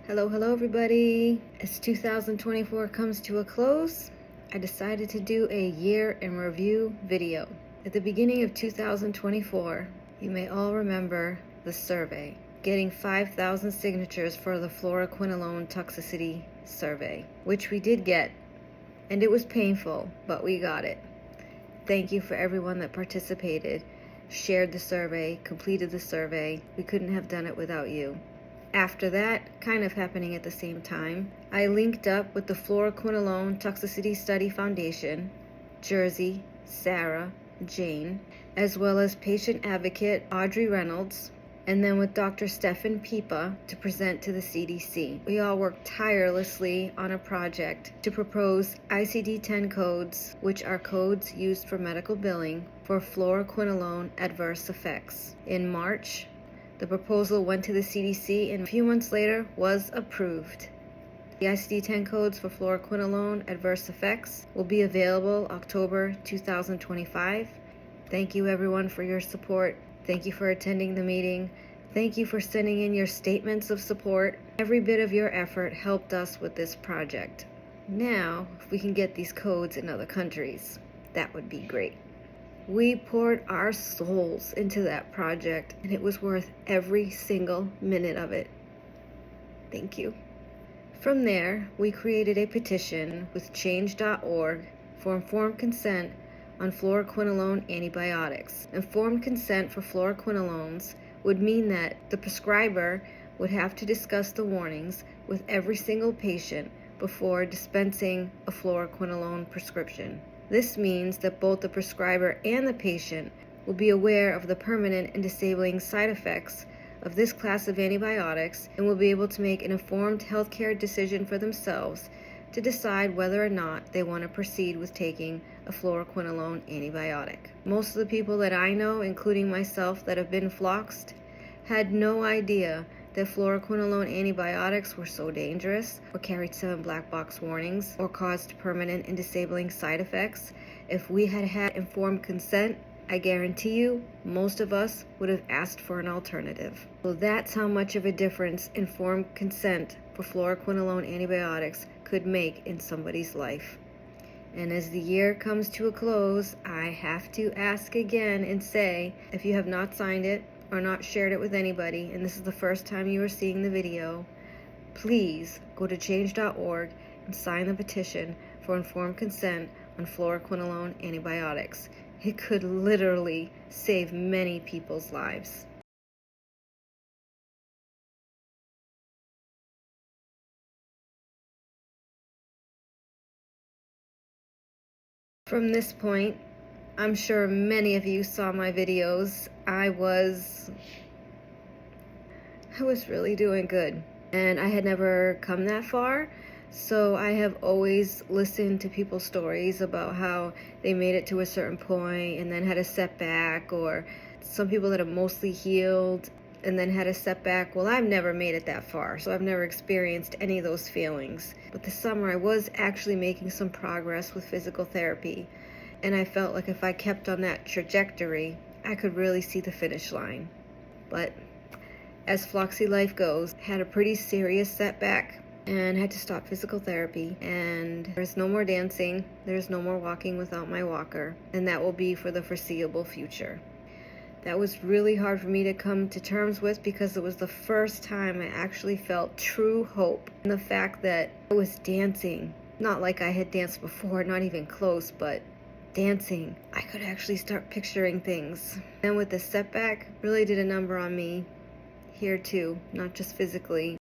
Hello everybody. As 2024 comes to a close, I decided to do a year in review video. At the beginning of 2024, you may all remember the survey, getting 5,000 signatures for the fluoroquinolone toxicity survey, which we did get, and it was painful, but we got it. Thank you for everyone that participated, shared the survey, completed the survey. We couldn't have done it without you. After that, kind of happening at the same time, I linked up with the Fluoroquinolone Toxicity Study Foundation, Jersey, Sarah, Jane, as well as patient advocate Audrey Reynolds, and then with Dr. Stefan Piepa to present to the CDC. We all worked tirelessly on a project to propose ICD-10 codes, which are codes used for medical billing for fluoroquinolone adverse effects. In March, the proposal went to the CDC and a few months later was approved. The ICD-10 codes for fluoroquinolone adverse effects will be available October 2025. Thank you everyone for your support. Thank you for attending the meeting. Thank you for sending in your statements of support. Every bit of your effort helped us with this project. Now, if we can get these codes in other countries, that would be great. We poured our souls into that project, and it was worth every single minute of it. Thank you. From there, we created a petition with change.org for informed consent on fluoroquinolone antibiotics. Informed consent for fluoroquinolones would mean that the prescriber would have to discuss the warnings with every single patient before dispensing a fluoroquinolone prescription. This means that both the prescriber and the patient will be aware of the permanent and disabling side effects of this class of antibiotics and will be able to make an informed healthcare decision for themselves to decide whether or not they want to proceed with taking a fluoroquinolone antibiotic. Most of the people that I know, including myself, that have been floxed, had no idea that fluoroquinolone antibiotics were so dangerous, or carried 7 black box warnings, or caused permanent and disabling side effects. If we had had informed consent, I guarantee you, most of us would have asked for an alternative. So that's how much of a difference informed consent for fluoroquinolone antibiotics could make in somebody's life. And as the year comes to a close, I have to ask again and say, if you have not signed it or not shared it with anybody, and this is the first time you are seeing the video, please go to change.org and sign the petition for informed consent on fluoroquinolone antibiotics. It could literally save many people's lives. From this point, I'm sure many of you saw my videos. I was really doing good, and I had never come that far, so I have always listened to people's stories about how they made it to a certain point and then had a setback, or some people that have mostly healed and then had a setback. Well, I've never made it that far, so I've never experienced any of those feelings. But this summer I was actually making some progress with physical therapy, and I felt like if I kept on that trajectory, I could really see the finish line. But as Floxy life goes, had a pretty serious setback and had to stop physical therapy, and there's no more dancing, there's no more walking without my walker, and that will be for the foreseeable future. That was really hard for me to come to terms with because it was the first time I actually felt true hope in the fact that I was dancing. Not like I had danced before, not even close, but dancing. I could actually start picturing things. And with the setback, really did a number on me here too, not just physically.